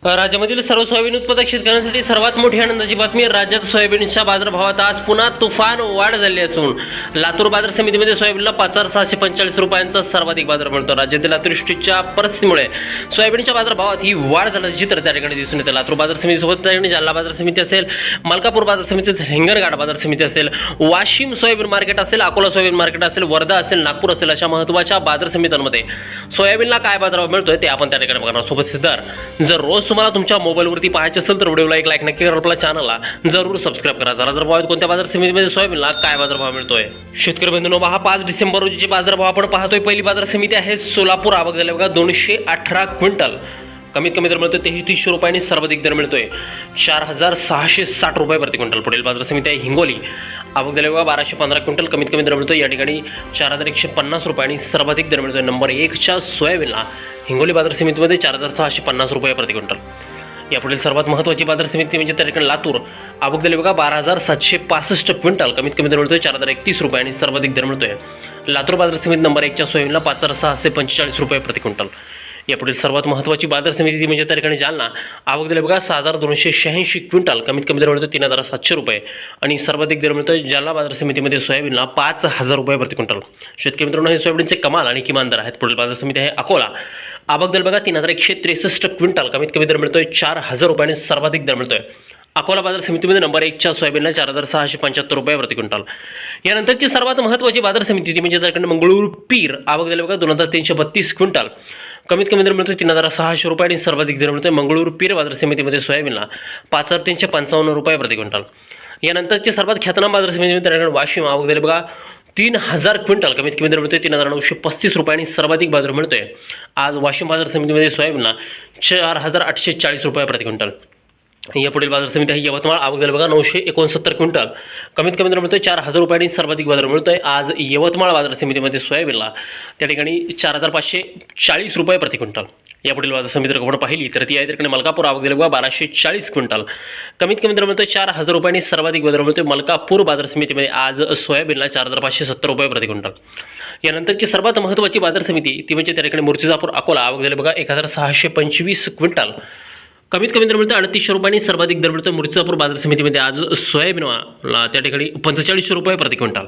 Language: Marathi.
राज्यामधील सर्व सोयाबीन उत्पादक शेतकऱ्यांसाठी सर्वात मोठी आनंदाची बातमी. राज्यात सोयाबीनच्या बाजारभावात आज पुन्हा तुफान वाढ झाली असून लातूर बाजार समितीमध्ये सोयाबीनला 5,645 रुपयांचा सर्वाधिक बाजार मिळतो. राज्यातील अतिवृष्टीच्या परिस्थितीमुळे सोयाबीनच्या बाजारभावात ही वाढ झाल्याचे चित्र त्या ठिकाणी दिसून येते. लातूर बाजार समितीसोबत त्या ठिकाणी जालना बाजार समिती असेल, मलकापूर बाजार समिती असेल, हिंगणघाट बाजार समिती असेल, वाशिम सोयाबीन मार्केट असेल, अकोला सोयाबीन मार्केट असेल, वर्धा असेल, नागपूर असेल, अशा महत्त्वाच्या बाजार समित्यांमध्ये सोयाबीनला काय बाजारभाव मिळतोय ते आपण त्या ठिकाणी बघणार. सोबत दर जर रोज तुम्हाला तुमच्या मोबाईलवरती पाहायचे असेल तर व्हिडिओला एक लाईक नक्की करा, आपल्या चॅनलला जरूर सबस्क्राइब करा. जरा जर भाव कोणत्या बाजार समितीमध्ये सोयाबीनला काय बाजारभाव मिळतोय. शेतकरी बंधूंनो, 5 डिसेंबर रोजीचे बाजारभाव आपण पाहतोय. पहिली बाजार समिती आहे सोलापूर. आवक झाली बघा 218 क्विंटल. कमीत कमी दर मिळतोय 3300 रुपयांनी, सर्वाधिक दर मिळतोय 4,660 रुपये प्रति क्विंटल. पुढील बाजार समिती आहे हिंगोली. आवक झाली बघा 1215 क्विंटल. कमीत कमी दर मिळतोय या ठिकाणी 4,150 रुपयांनी, सर्वाधिक दर मिळतोय नंबर 1च्या सोयाबीनला हिंगोली बाजार समितीमध्ये 4,650 रुपये प्रति क्विंटल. यापुढील सर्वात महत्त्वाची बाजार समिती म्हणजे त्या ठिकाणी लातूर. आवक झाली बघा 12,765 क्विंटल. कमीत कमी दर मिळतोय 4,031 रुपयांनी, सर्वाधिक दर मिळतोय लातूर बाजार समिती नंबर 1च्या सोयाबीनला 5,645 रुपये प्रति क्विंटल. यापुढील सर्वात महत्त्वाची बाजार समिती म्हणजे त्या ठिकाणी जालना. आवक झाली बघा 6,286 क्विंटल. कमीत कमी दर मिळतोय 3,700 रुपये आणि सर्वाधिक दर मिळतोय जालना बाजार समितीमध्ये सोयाबीनला 5,000 रुपये प्रति क्विंटल. शेतकरी मित्रांनो, हे सोयाबीनचे कमाल आणि किमान दर आहेत. पुढील बाजार समिती आहे अकोला. आवक झाली बघा 3,163 क्विंटल. कमीत कमी दर मिळतोय 4,000 रुपयांनी, सर्वाधिक दर मिळतोय अकोला बाजार समितीमध्ये नंबर 1च्या सोयाबीनला 4,675 रुपये प्रति क्विंटल. यानंतरची सर्वात महत्त्वाची बाजार समिती ती म्हणजे त्याकडे मंगळूर पीर. आवक झाली बघा 2,332 क्विंटल. कमीत कमी दर मिळतोय 3,600 रुपये आणि सर्वाधिक दर मिळतोय मंगळूर पीर बाजार समितीमध्ये सोयाबीनला 5,355 रुपये प्रति क्विंटल. यानंतरची सर्वात ख्यातनाम बाजार समिती त्याकडे वाशिम. आवक झाली बघा 3,000 क्विंटल. कमीत कमी दर मिळतोय 3,935 रुपये आणि सर्वाधिक बाजार मिळतोय आज वाशिम बाजार समितीमध्ये सोयाबीनला 4,840 रुपये प्रति क्विंटल. यापुढील बाजार समिती आहे यवतमाळ. आवक झाली बघा 969 क्विंटल. कमीत कमी दर मिळतोय 4,000 रुपये आणि सर्वाधिक बाजार मिळतोय आज यवतमाळ बाजार समितीमध्ये सोयाबीनला त्या ठिकाणी 4,540 रुपये प्रति क्विंटल. यापुढील बाजार समिती जर आपण पाहिली तर ती आहे त्याकडे मलकापूर. आवक झाली बघा 1,240 क्विंटल. कमीत कमी दर मिळतोय 4,000 रुपये आणि सर्वाधिक बाजार मिळतोय मलकापूर बाजार समितीमध्ये आज सोयाबीनला 4,570 रुपये प्रति क्विंटल. यानंतरची सर्वात महत्त्वाची बाजार समिती ती म्हणजे त्या ठिकाणी मूर्तिजापूर अकोला. आवक झाली बघा 1,625 क्विंटल. कमीत कमी दर मिळतोय 3,800 रुपयांनी, सर्वाधिक दर मिळतोय मूर्तिजापूर बाजार समितीमध्ये आज सोयाबीनला त्या ठिकाणी 45 रुपये प्रति क्विंटल.